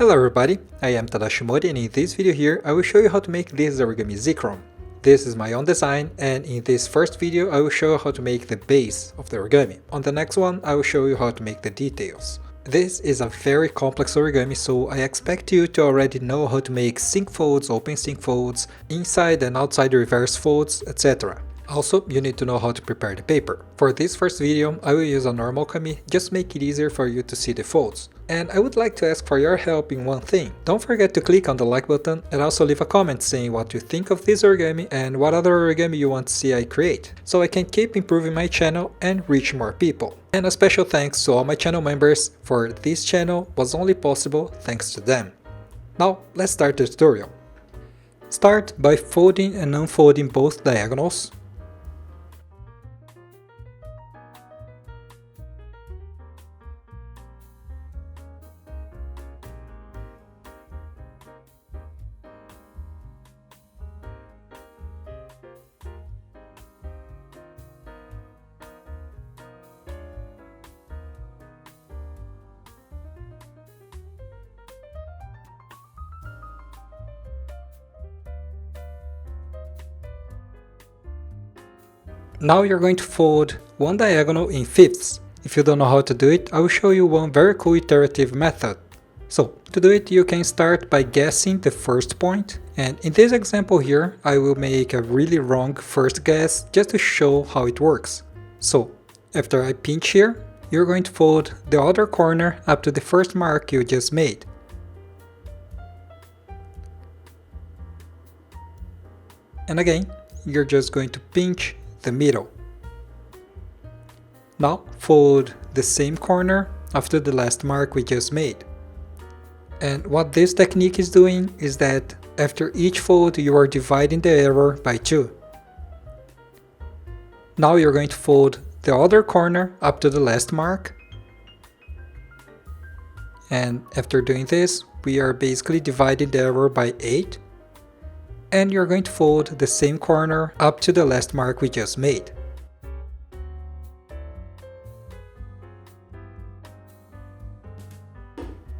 Hello everybody, I am Tadashi Mori, and in this video here I will show you how to make this Origami Zekrom. This is my own design, and in this first video I will show you how to make the base of the origami. On the next one I will show you how to make the details. This is a very complex origami, so I expect you to already know how to make sync folds, open sync folds, inside and outside reverse folds, etc. Also, you need to know how to prepare the paper. For this first video, I will use a normal kami, just make it easier for you to see the folds. And I would like to ask for your help in one thing. Don't forget to click on the like button and also leave a comment saying what you think of this origami and what other origami you want to see I create, so I can keep improving my channel and reach more people. And a special thanks to all my channel members, for this channel was only possible thanks to them. Now, let's start the tutorial. Start by folding and unfolding both diagonals. Now you're going to fold one diagonal in fifths. If you don't know how to do it, I will show you one very cool iterative method. So, to do it you can start by guessing the first point, and in this example here I will make a really wrong first guess just to show how it works. So, after I pinch here, you're going to fold the other corner up to the first mark you just made. And again, you're just going to pinch the middle. Now fold the same corner after the last mark we just made. And what this technique is doing is that after each fold you are dividing the error by 2. Now you're going to fold the other corner up to the last mark. And after doing this, we are basically dividing the error by 8. And you're going to fold the same corner up to the last mark we just made.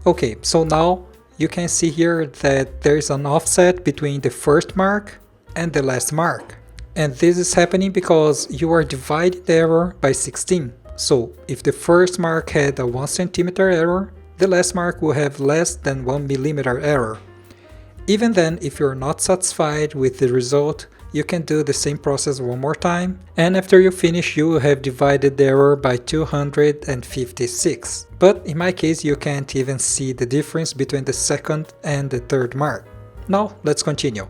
Okay, so now you can see here that there is an offset between the first mark and the last mark. And this is happening because you are dividing the error by 16. So if the first mark had a 1 centimeter error, the last mark will have less than 1 millimeter error. Even then, if you're not satisfied with the result, you can do the same process one more time, and after you finish you will have divided the error by 256. But in my case you can't even see the difference between the second and the third mark. Now let's continue.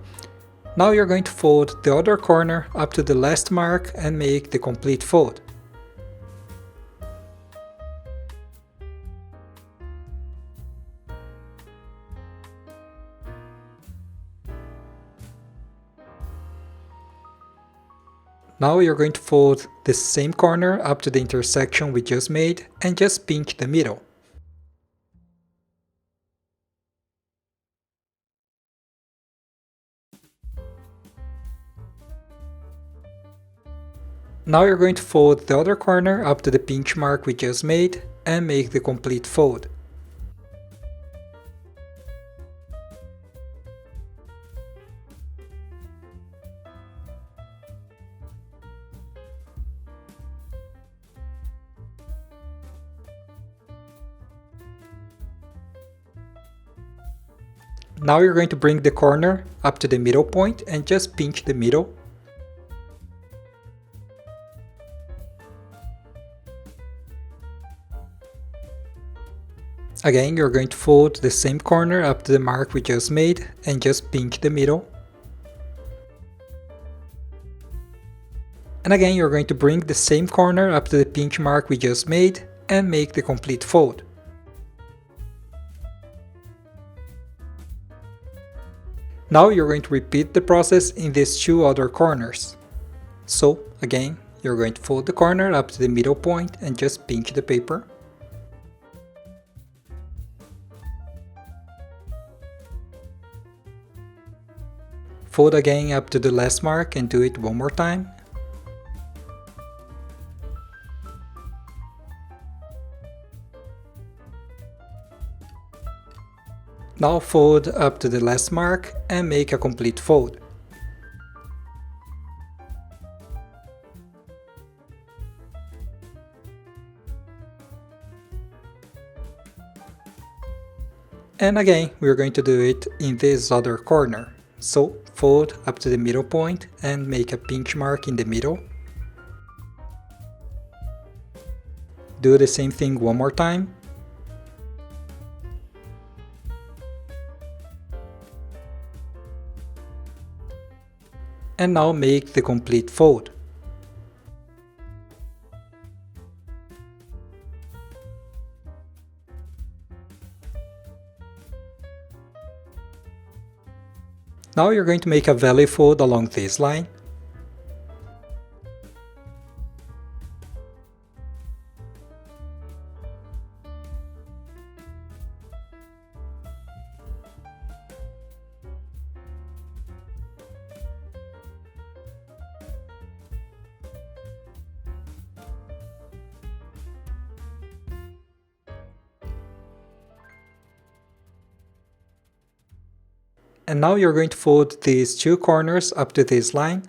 Now you're going to fold the other corner up to the last mark and make the complete fold. Now you're going to fold the same corner up to the intersection we just made and just pinch the middle. Now you're going to fold the other corner up to the pinch mark we just made and make the complete fold. Now you're going to bring the corner up to the middle point and just pinch the middle. Again, you're going to fold the same corner up to the mark we just made and just pinch the middle. And again, you're going to bring the same corner up to the pinch mark we just made and make the complete fold. Now you're going to repeat the process in these two other corners. So again, you're going to fold the corner up to the middle point and just pinch the paper. Fold again up to the last mark and do it one more time. Now fold up to the last mark and make a complete fold. And again, we're going to do it in this other corner. So fold up to the middle point and make a pinch mark in the middle. Do the same thing one more time. And now make the complete fold. Now you're going to make a valley fold along this line. And now you're going to fold these two corners up to this line.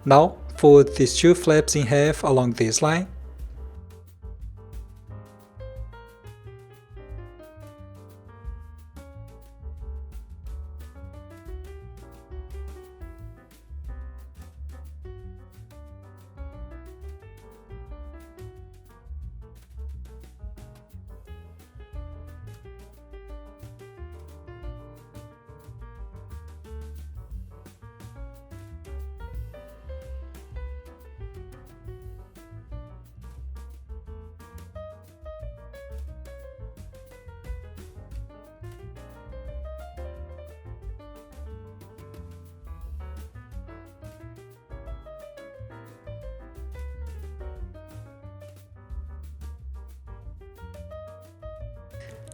Now fold these two flaps in half along this line.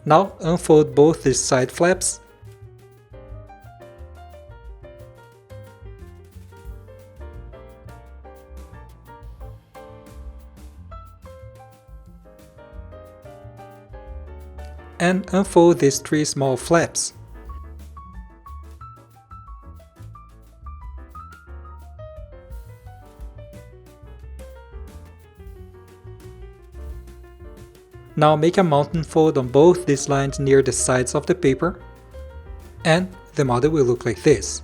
Now unfold both these side flaps. And unfold these three small flaps. Now make a mountain fold on both these lines near the sides of the paper, and the model will look like this.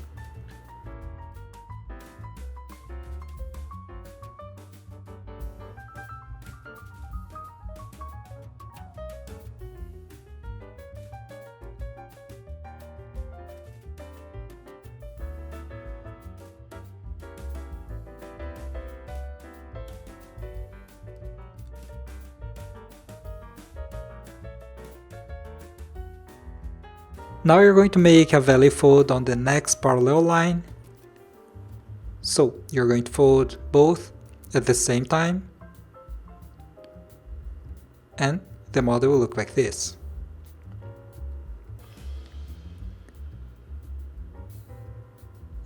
Now you're going to make a valley fold on the next parallel line. So you're going to fold both at the same time, and the model will look like this.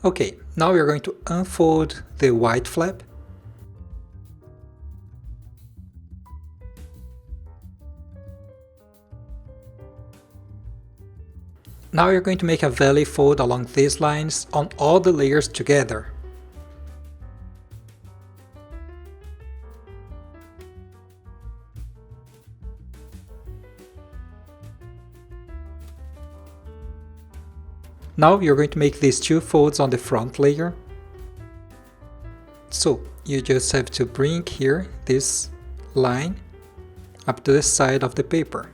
Okay, now we're going to unfold the white flap. Now you're going to make a valley fold along these lines on all the layers together. Now you're going to make these two folds on the front layer. So you just have to bring here this line up to the side of the paper.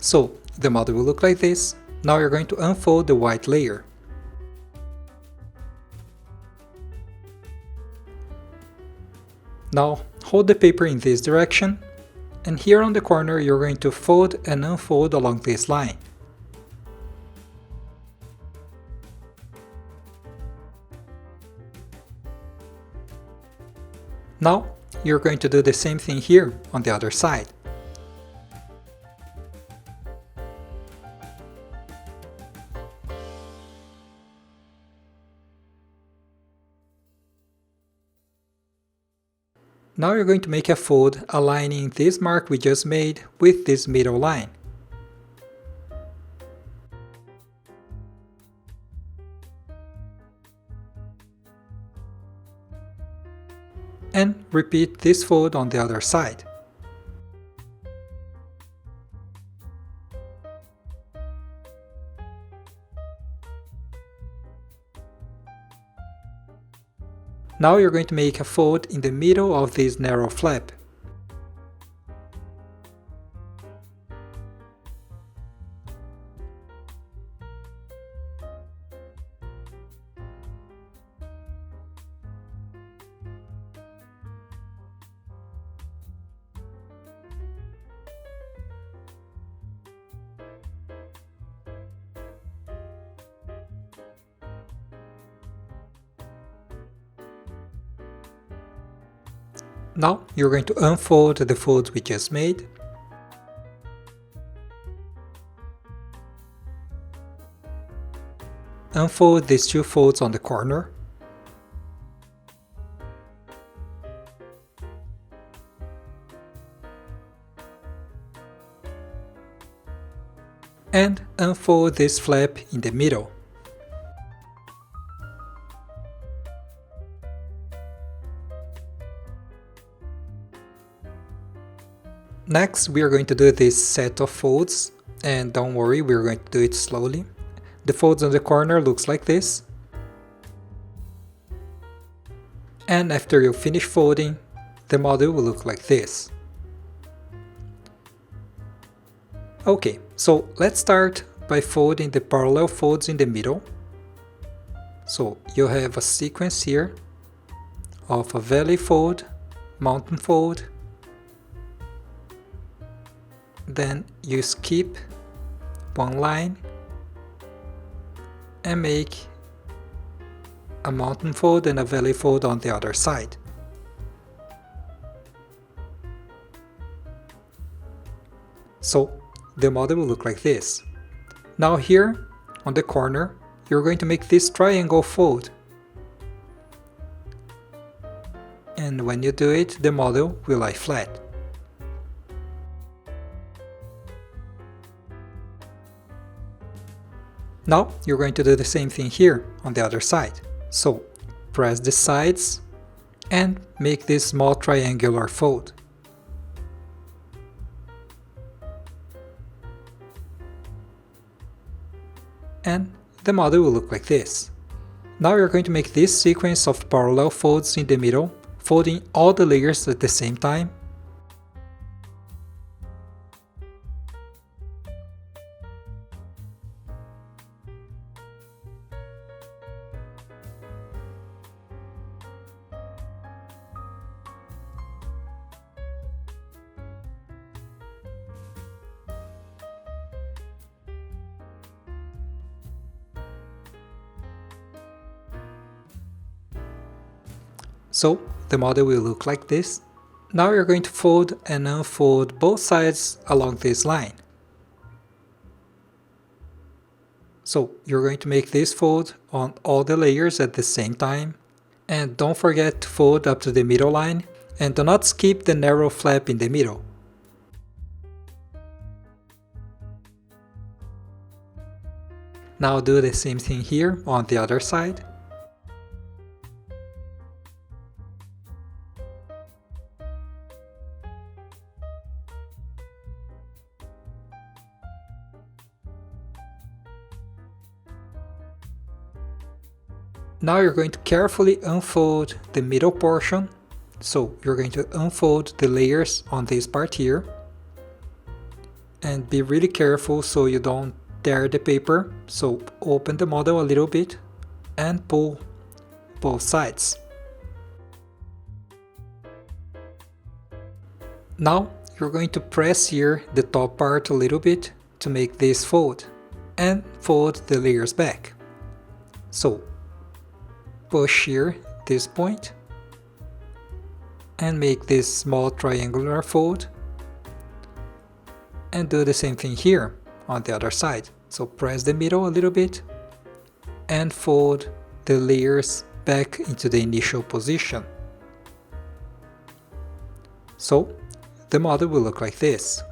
So the model will look like this. Now you're going to unfold the white layer. Now hold the paper in this direction, and here on the corner you're going to fold and unfold along this line. Now you're going to do the same thing here on the other side. Now you're going to make a fold aligning this mark we just made with this middle line. And repeat this fold on the other side. Now you're going to make a fold in the middle of this narrow flap. Now you're going to unfold the folds we just made. Unfold these two folds on the corner. And unfold this flap in the middle. Next, we are going to do this set of folds, and don't worry, we're going to do it slowly. The folds on the corner looks like this. And after you finish folding, the model will look like this. Okay, so let's start by folding the parallel folds in the middle. So you have a sequence here of a valley fold, mountain fold, then you skip one line and make a mountain fold and a valley fold on the other side. So the model will look like this. Now here on the corner you're going to make this triangle fold, and when you do it the model will lie flat. Now you're going to do the same thing here on the other side. So press the sides and make this small triangular fold. And the model will look like this. Now you're going to make this sequence of parallel folds in the middle, folding all the layers at the same time. So the model will look like this. Now you're going to fold and unfold both sides along this line. So you're going to make this fold on all the layers at the same time. And don't forget to fold up to the middle line, and do not skip the narrow flap in the middle. Now do the same thing here on the other side. Now you're going to carefully unfold the middle portion. So you're going to unfold the layers on this part here. And be really careful so you don't tear the paper. So open the model a little bit and pull both sides. Now you're going to press here the top part a little bit to make this fold, and fold the layers back. So push here this point and make this small triangular fold, and do the same thing here on the other side. So press the middle a little bit and fold the layers back into the initial position. So the model will look like this.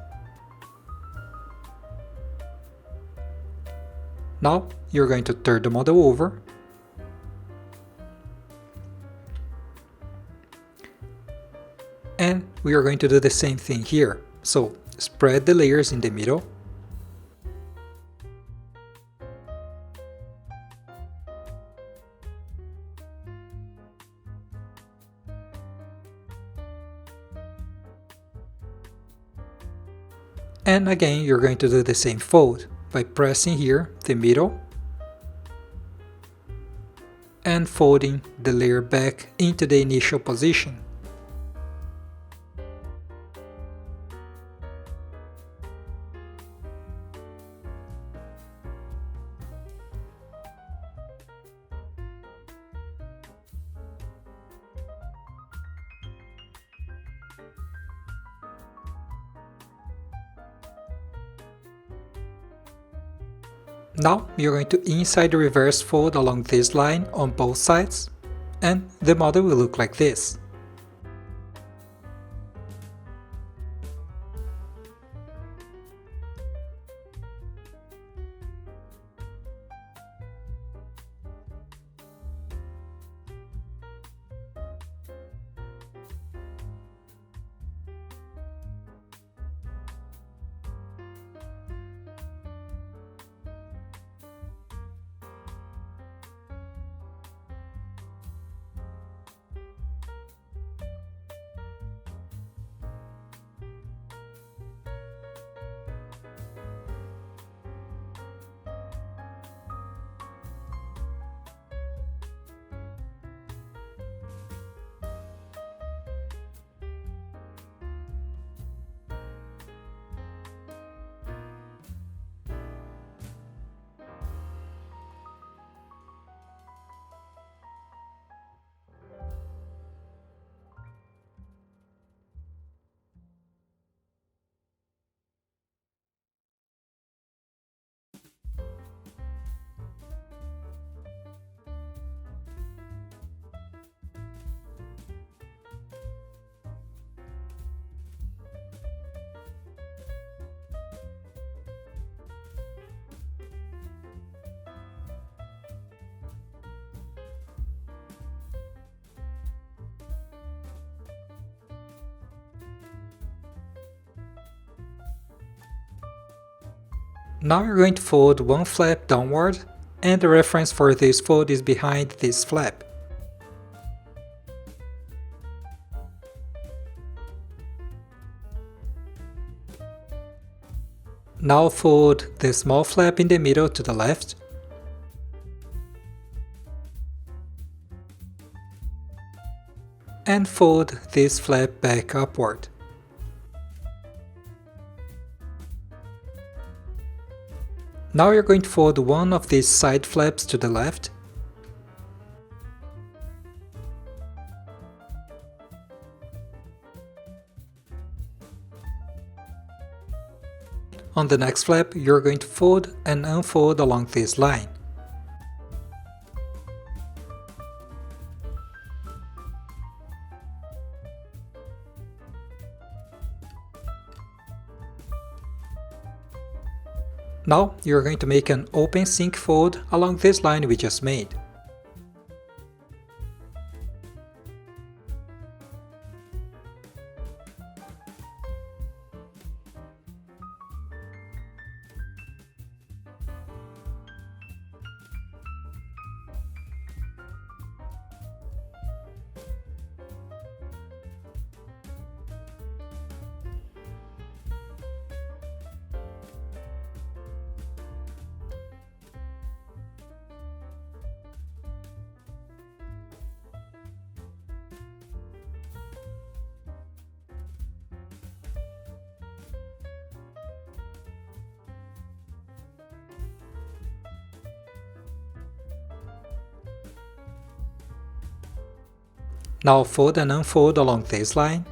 Now you're going to turn the model over and we are going to do the same thing here. So spread the layers in the middle and again you're going to do the same fold by pressing here the middle and folding the layer back into the initial position. Now you're going to inside the reverse fold along this line on both sides, and the model will look like this. Now you're going to fold one flap downward, and the reference for this fold is behind this flap. Now fold the small flap in the middle to the left, and fold this flap back upward. Now you're going to fold one of these side flaps to the left, on the next flap you're going to fold and unfold along this line. Now you're going to make an open sync fold along this line we just made. Now fold and unfold along this line.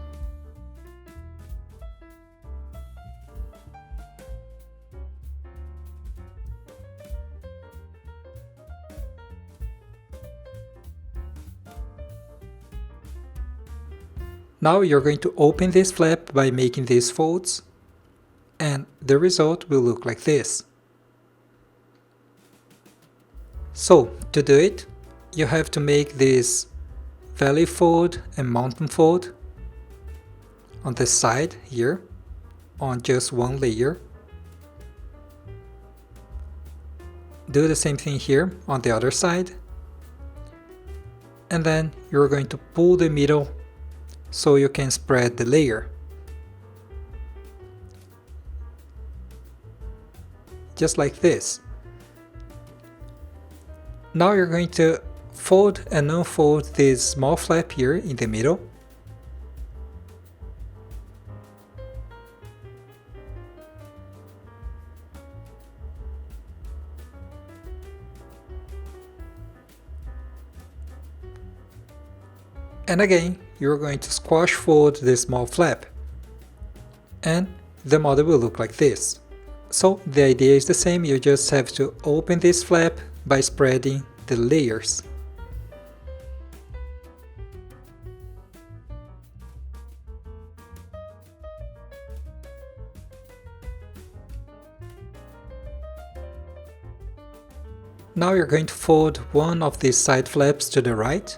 Now you're going to open this flap by making these folds, and the result will look like this. So, to do it, you have to make this valley fold and mountain fold on the side here, on just one layer. Do the same thing here on the other side. And then you're going to pull the middle so you can spread the layer. Just like this. Now you're going to fold and unfold this small flap here in the middle. And again, you're going to squash fold this small flap. And the model will look like this. So the idea is the same, you just have to open this flap by spreading the layers. Now you're going to fold one of these side flaps to the right.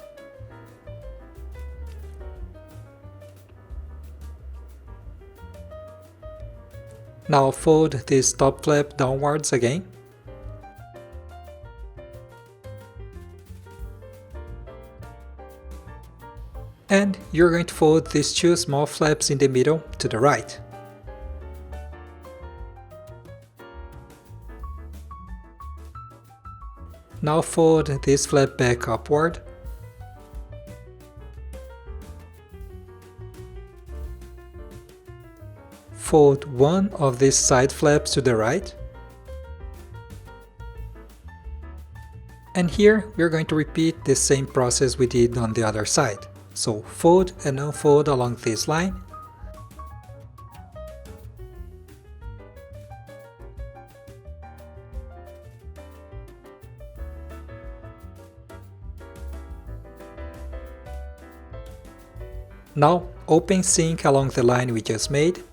Now fold this top flap downwards again. And you're going to fold these two small flaps in the middle to the right. Now fold this flap back upward. Fold one of these side flaps to the right. And here we're going to repeat the same process we did on the other side. So fold and unfold along this line. Now open sync along the line we just made.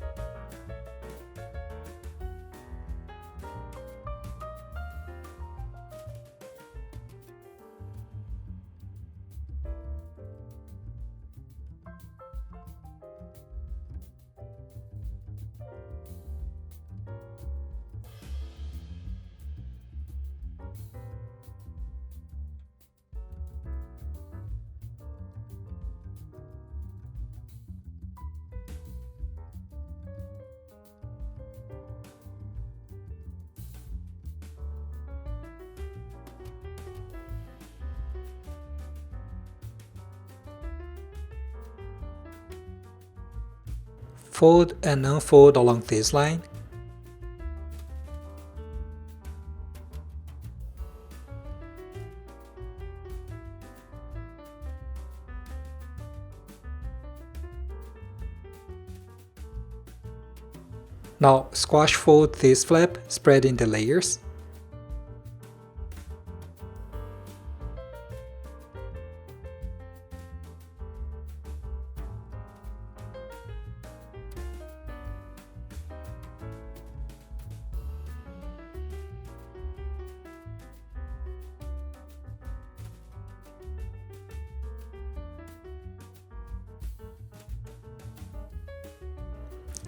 Fold and unfold along this line. Now squash fold this flap, spreading the layers.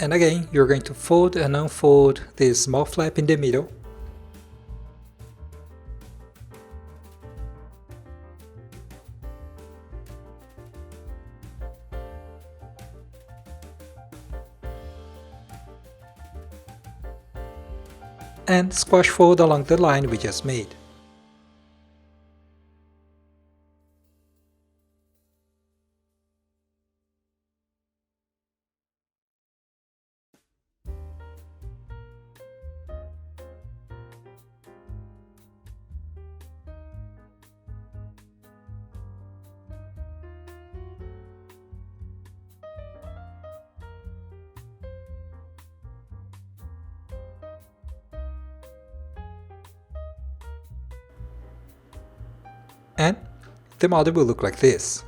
And again, you're going to fold and unfold this small flap in the middle. And squash fold along the line we just made. the model will look like this.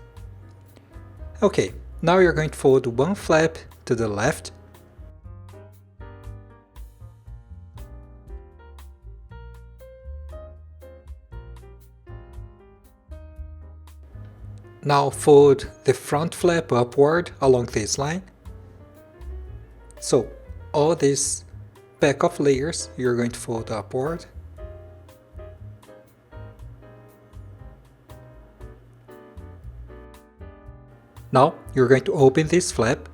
Okay, now you're going to fold one flap to the left. Now fold the front flap upward along this line. So all these pack of layers you're going to fold upward. Now you're going to open this flap.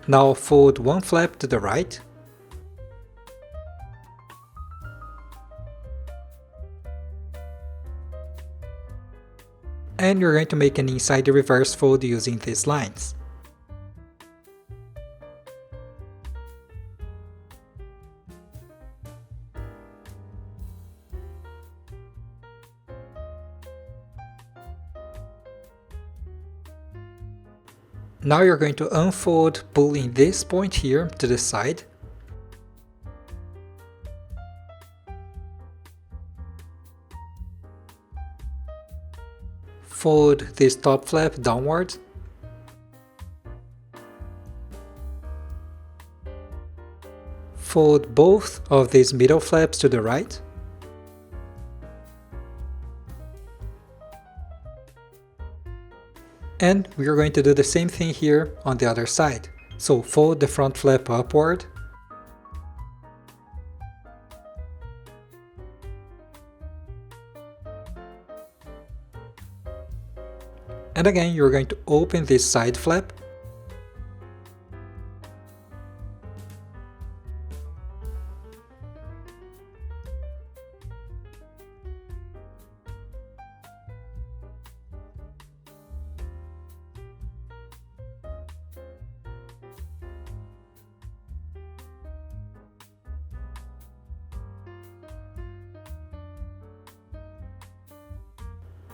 Now fold one flap to the right. And you're going to make an inside reverse fold using these lines. Now you're going to unfold, pulling this point here to the side. Fold this top flap downward. Fold both of these middle flaps to the right. And we are going to do the same thing here on the other side. So fold the front flap upward. And again, you're going to open this side flap.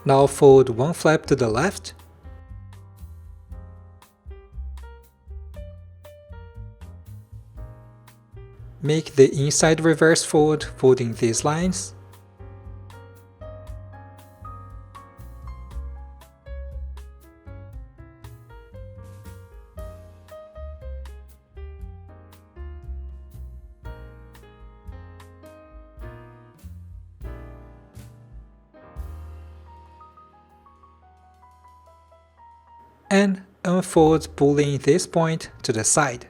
Now fold one flap to the left. Make the inside reverse fold, folding these lines. And unfold, pulling this point to the side.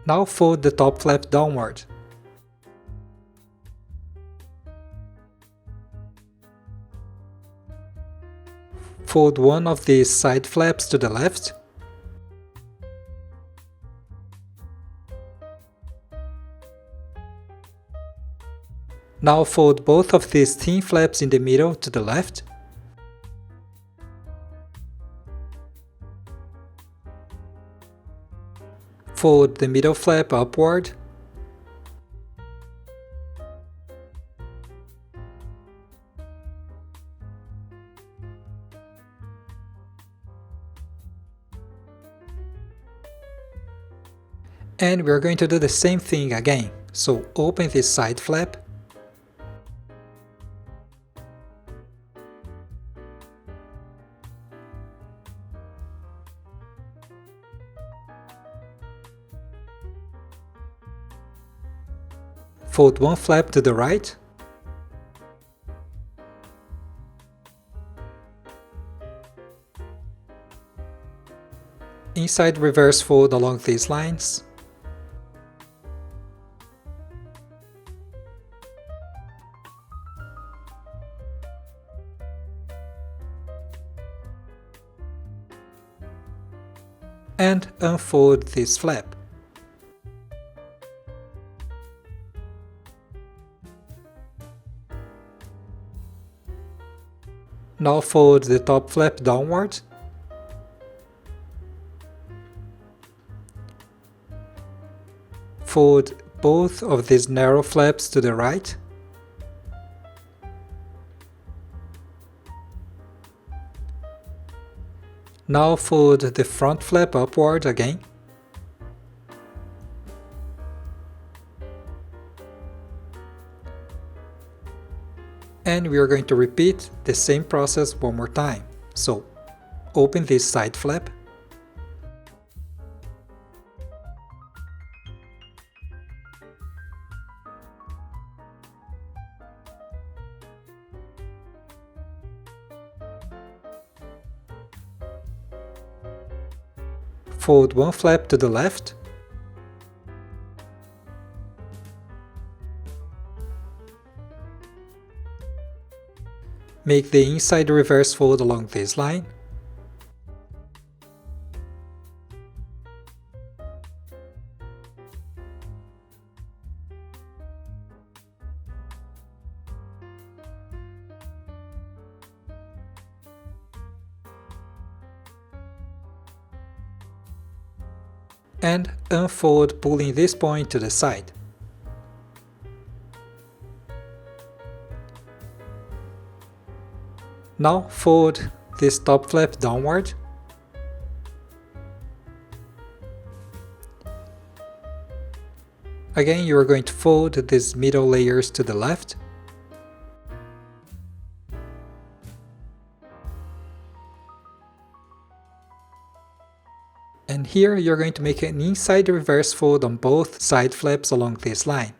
Now fold the top flap downward. Fold one of these side flaps to the left. Now fold both of these thin flaps in the middle to the left. Fold the middle flap upward. And we're going to do the same thing again. So open this side flap. Fold one flap to the right. Inside reverse fold along these lines. And unfold this flap. Now fold the top flap downward. fold both of these narrow flaps to the right. Now fold the front flap upward again. And we are going to repeat the same process one more time. So, open this side flap. Fold one flap to the left. Make the inside reverse fold along this line. And unfold, pulling this point to the side. Now fold this top flap downward. Again, you are going to fold these middle layers to the left. And here you're going to make an inside reverse fold on both side flaps along this line.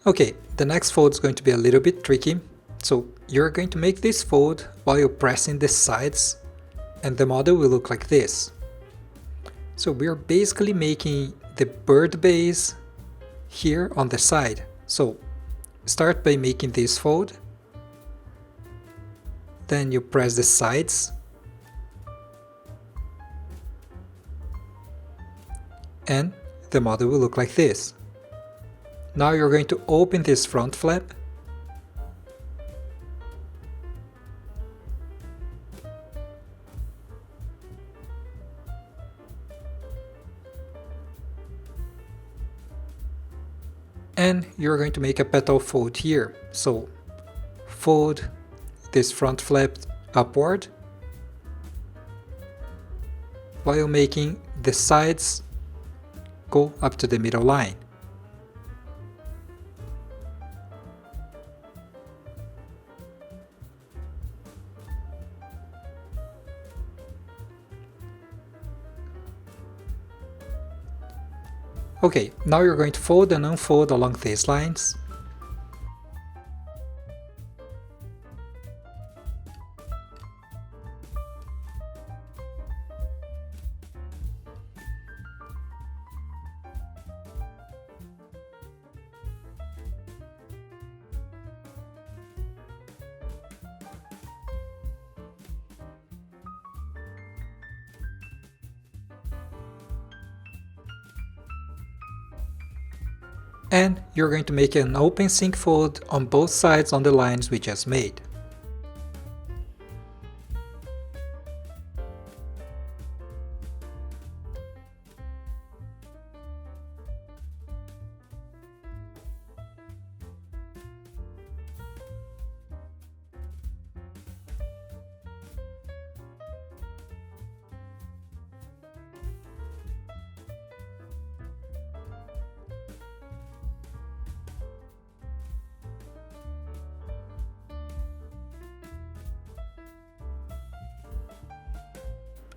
Okay, the next fold is going to be a little bit tricky. So you're going to make this fold while you're pressing the sides, and the model will look like this. So we're basically making the bird base here on the side. So start by making this fold, then you press the sides, and the model will look like this. Now you're going to open this front flap, and you're going to make a petal fold here. So fold this front flap upward while making the sides go up to the middle line. Okay, now you're going to fold and unfold along these lines. And you're going to make an open sync fold on both sides on the lines we just made.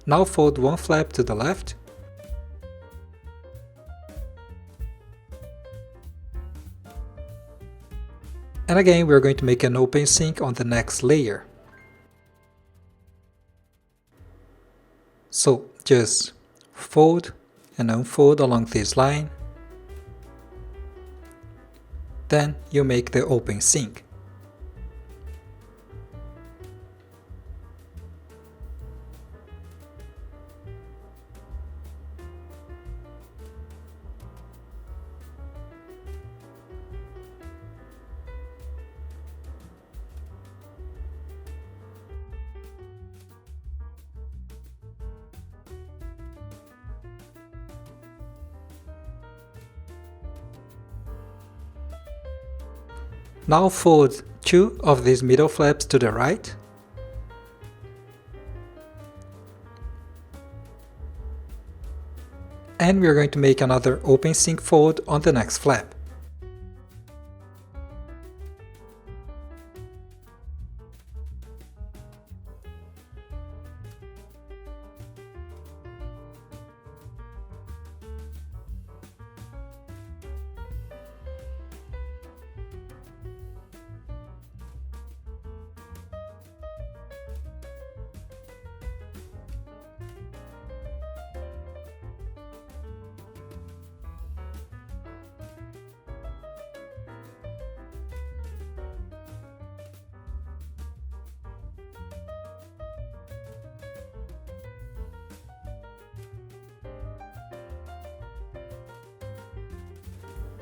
Now fold one flap to the left. And again, we're going to make an open sync on the next layer. So just fold and unfold along this line. Then you make the open sync. Now fold 2 of these middle flaps to the right. And we are going to make another open sync fold on the next flap.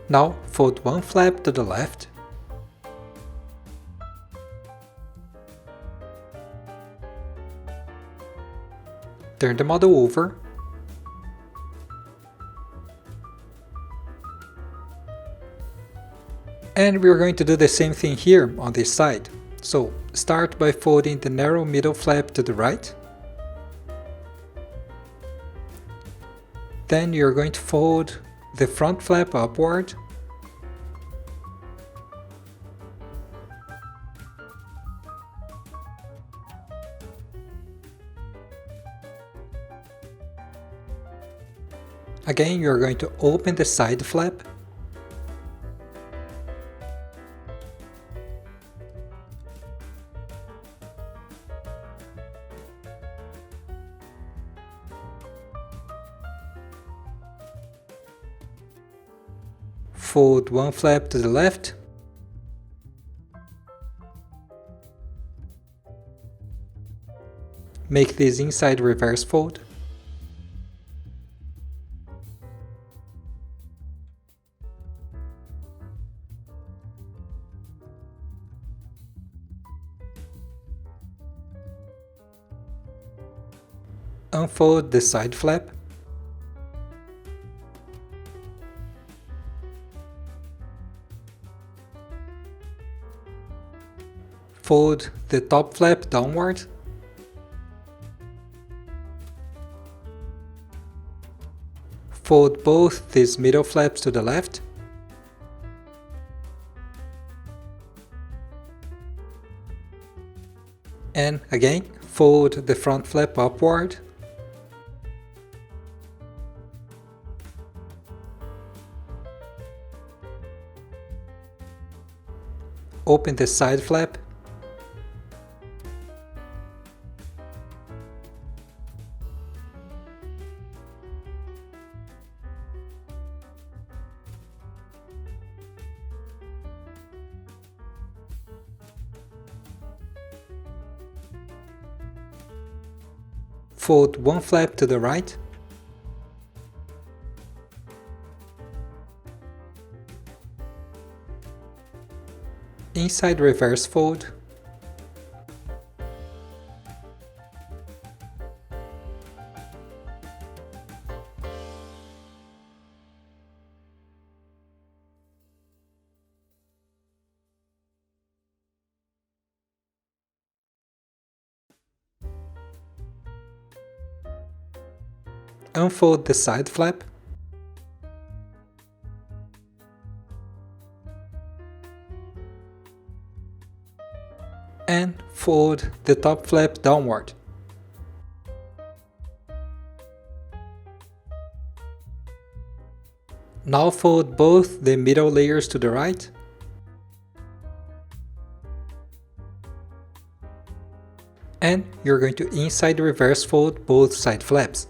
Now fold one flap to the left. Turn the model over. And we're going to do the same thing here on this side. So start by folding the narrow middle flap to the right. Then you're going to fold the front flap upward. Again, you're going to open the side flap. Fold one flap to the left. Make this inside reverse fold. Unfold the side flap. Fold the top flap downward. Fold both these middle flaps to the left. And again, fold the front flap upward. Open the side flap. Fold one flap to the right. Inside reverse fold. Unfold the side flap. And fold the top flap downward. Now fold both the middle layers to the right. And you're going to inside reverse fold both side flaps.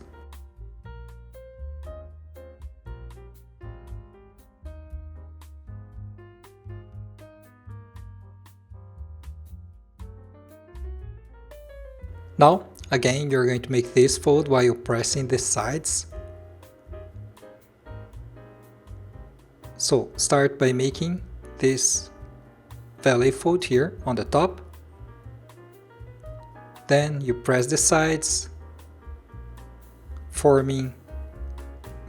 Now, again, you're going to make this fold while pressing the sides. So, start by making this valley fold here on the top. Then you press the sides, forming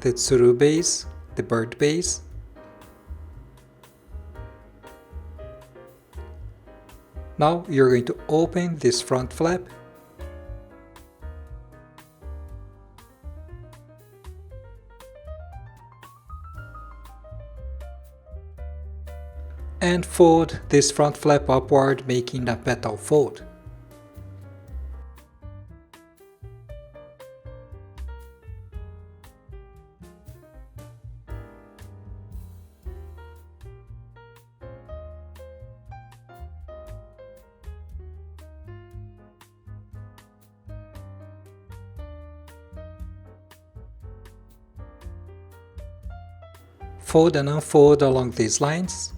the tsuru base, the bird base. Now you're going to open this front flap and fold this front flap upward, making a petal fold. Fold and unfold along these lines.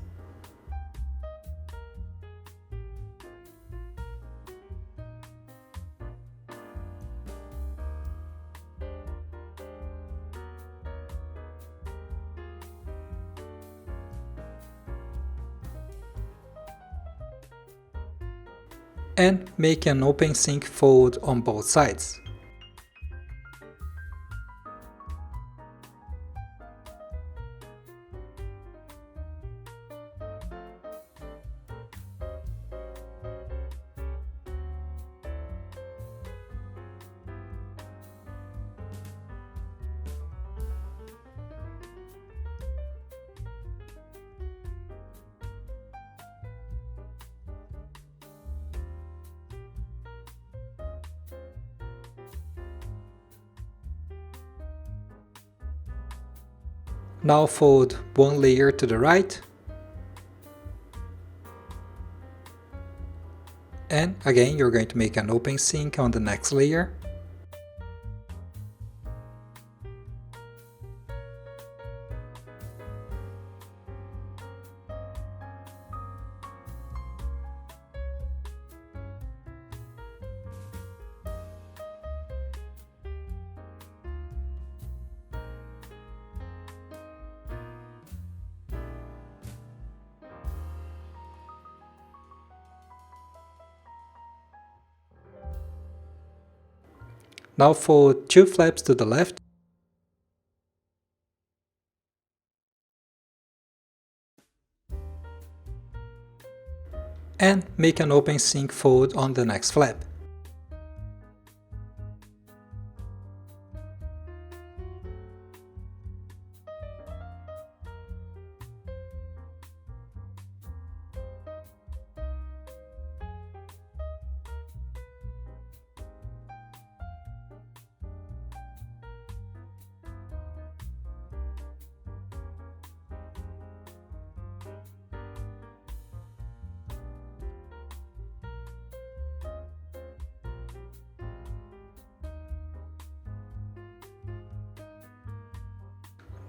And make an open sync fold on both sides. Now fold one layer to the right, and again you're going to make an open sync on the next layer. Now fold 2 flaps to the left, and make an open sync fold on the next flap.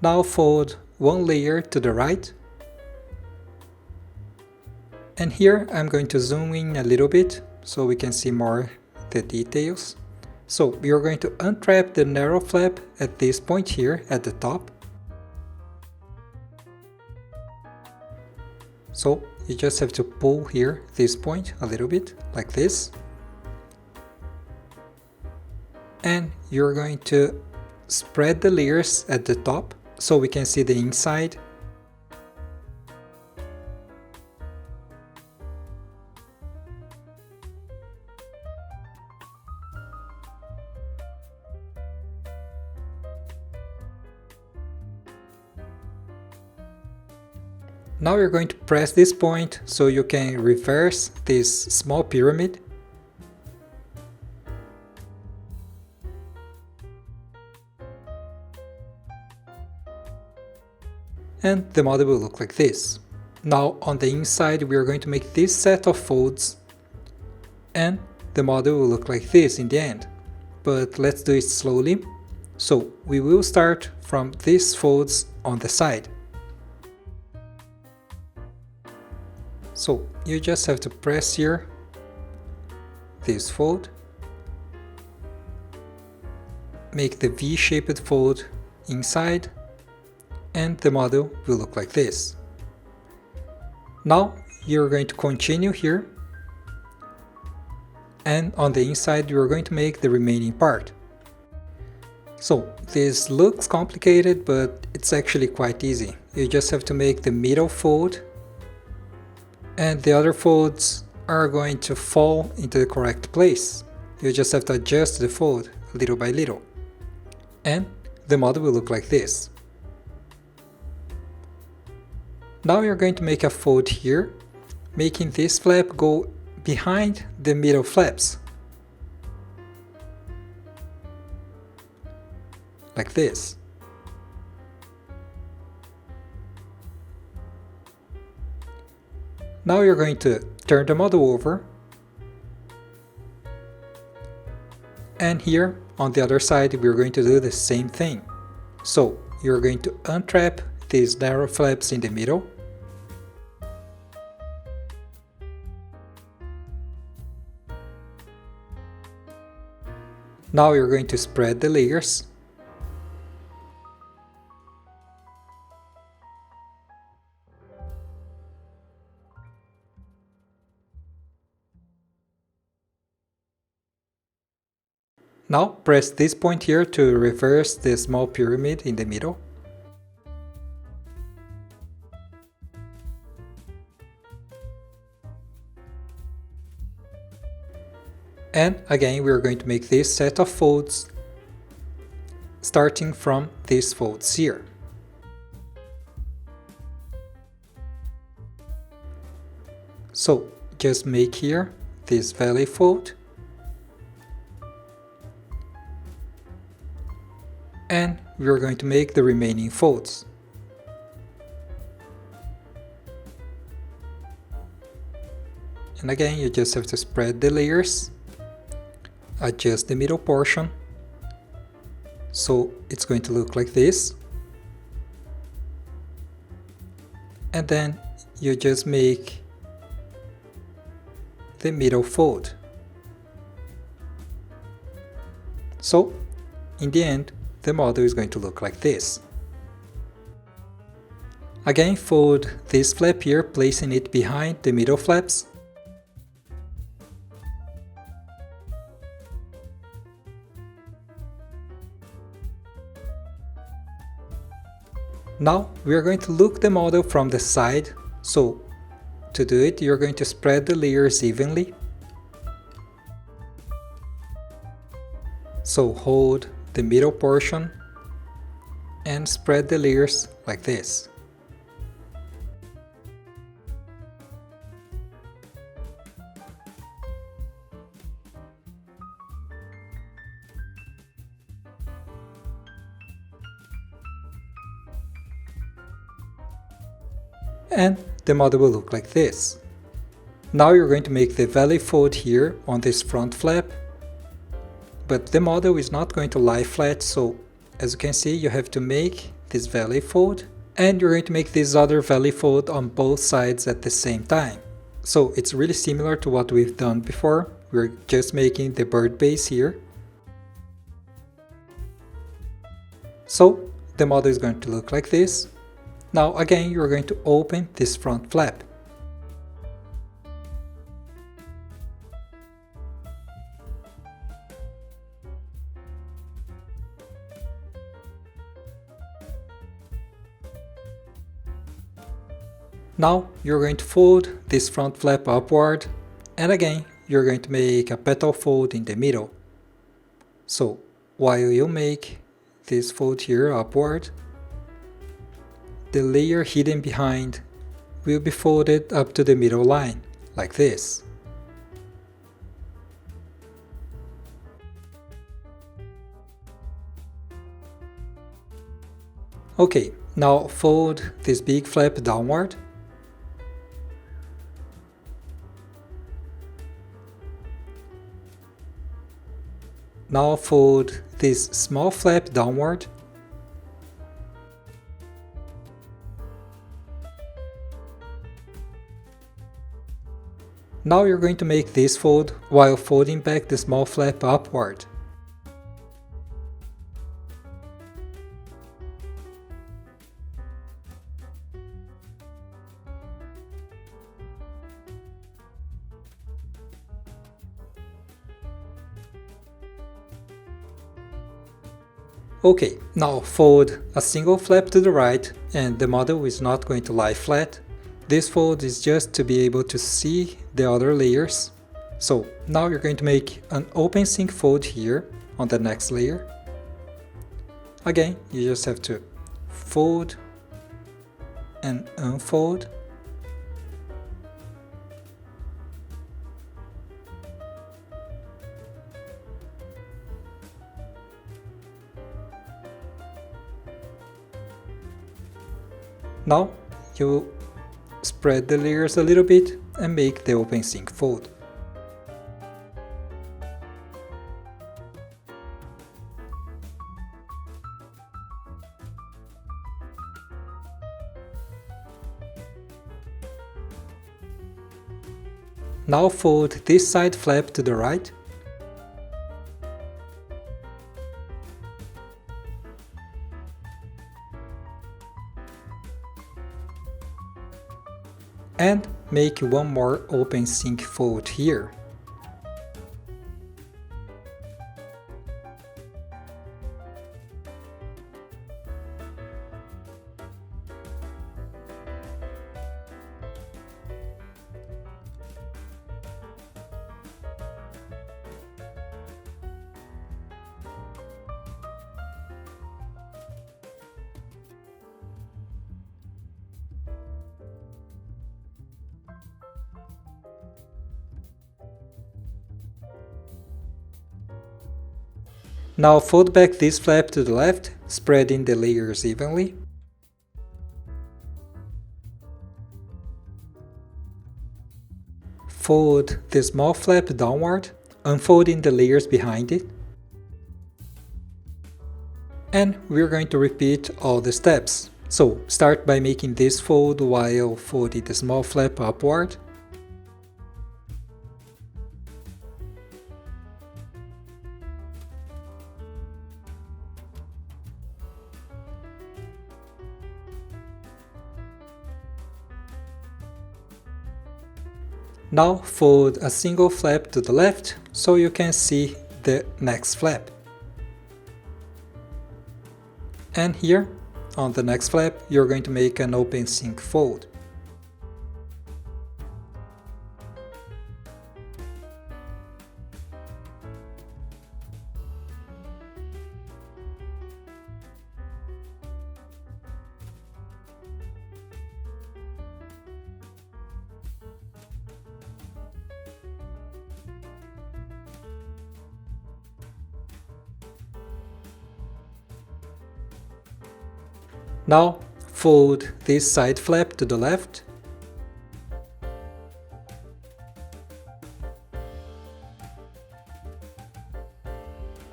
Now fold one layer to the right, and here I'm going to zoom in a little bit so we can see more the details. So we are going to untrap the narrow flap at this point here at the top. So you just have to pull here this point a little bit like this, and you're going to spread the layers at the top so we can see the inside. Now you're going to press this point so you can reverse this small pyramid. And the model will look like this. Now on the inside we are going to make this set of folds, and the model will look like this in the end. But let's do it slowly. So we will start from these folds on the side. So you just have to press here this fold, make the V-shaped fold inside, and the model will look like this. Now you're going to continue here, and on the inside you're going to make the remaining part. So this looks complicated, but it's actually quite easy. You just have to make the middle fold, and the other folds are going to fall into the correct place. You just have to adjust the fold little by little. And the model will look like this. Now you're going to make a fold here, making this flap go behind the middle flaps. Like this. Now you're going to turn the model over, and here on the other side we're going to do the same thing. So you're going to untrap these narrow flaps in the middle, now you're going to spread the layers, now press this point here to reverse the small pyramid in the middle. And again we are going to make this set of folds starting from these folds here. So just make here this valley fold, and we are going to make the remaining folds. And again you just have to spread the layers, adjust the middle portion, so it's going to look like this. And then you just make the middle fold. So in the end the model is going to look like this. Again fold this flap here, placing it behind the middle flaps. Now we are going to look the model from the side, so to do it you're going to spread the layers evenly. So hold the middle portion and spread the layers like this. And the model will look like this. Now you're going to make the valley fold here on this front flap, but the model is not going to lie flat, so as you can see you have to make this valley fold, and you're going to make this other valley fold on both sides at the same time. So it's really similar to what we've done before, we're just making the bird base here. So the model is going to look like this. Now again you're going to open this front flap. Now you're going to fold this front flap upward, and again you're going to make a petal fold in the middle. So while you make this fold here upward, the layer hidden behind will be folded up to the middle line, like this. Okay, now fold this big flap downward. Now fold this small flap downward. Now you're going to make this fold while folding back the small flap upward. Okay, now fold a single flap to the right, and the model is not going to lie flat. This fold is just to be able to see the other layers. So now you're going to make an open sync fold here on the next layer. Again, you just have to fold and unfold. Now you spread the layers a little bit and make the open sync fold. Now fold this side flap to the right. And make one more open sync fold here. Now fold back this flap to the left, spreading the layers evenly. Fold the small flap downward, unfolding the layers behind it. And we're going to repeat all the steps. So start by making this fold while folding the small flap upward. Now fold a single flap to the left so you can see the next flap. And here, on the next flap, you're going to make an open sync fold. Now fold this side flap to the left.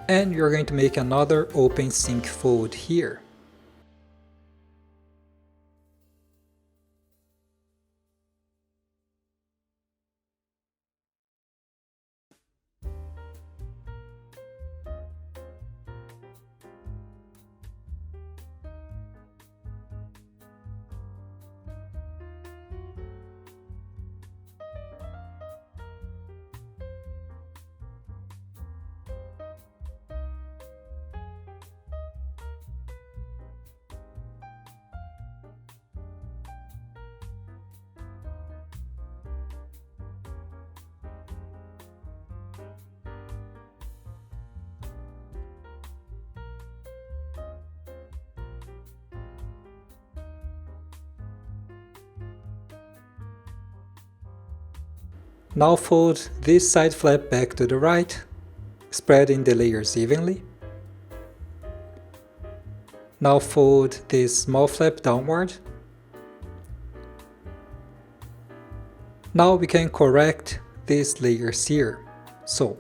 And you're going to make another open sync fold here. Now fold this side flap back to the right, spreading the layers evenly. Now fold this small flap downward. Now we can correct these layers here. So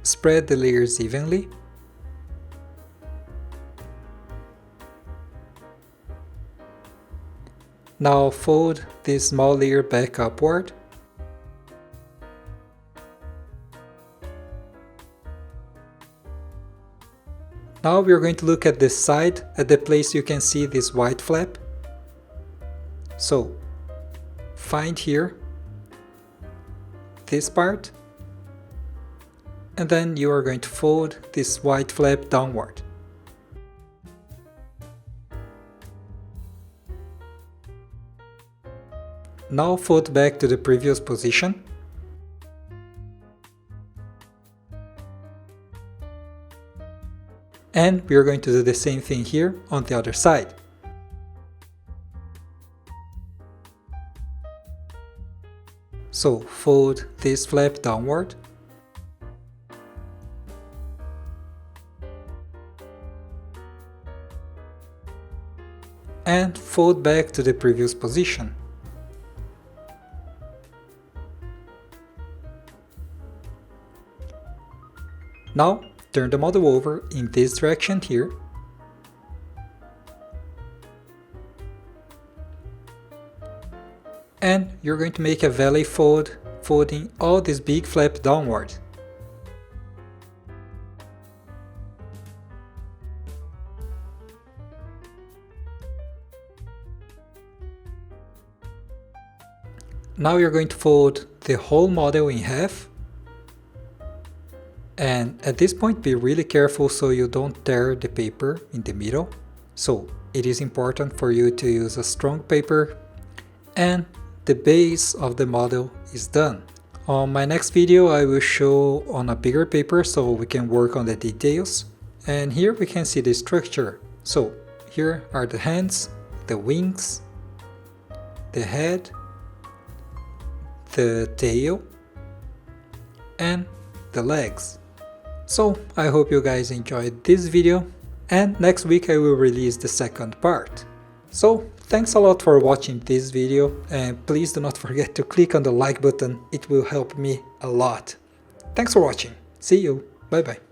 spread the layers evenly. Now fold this small layer back upward. Now we are going to look at this side, at the place you can see this white flap. So find here this part, and then you are going to fold this white flap downward. Now fold back to the previous position. And we are going to do the same thing here on the other side. So fold this flap downward. And fold back to the previous position. Now turn the model over in this direction here. And you're going to make a valley fold, folding all this big flap downward. Now you're going to fold the whole model in half. And at this point, be really careful so you don't tear the paper in the middle. So it is important for you to use a strong paper, and the base of the model is done. On my next video, I will show on a bigger paper so we can work on the details. And here we can see the structure. So here are the hands, the wings, the head, the tail, and the legs. So I hope you guys enjoyed this video, and next week I will release the second part. So thanks a lot for watching this video, and please do not forget to click on the like button, it will help me a lot. Thanks for watching, see you, bye bye.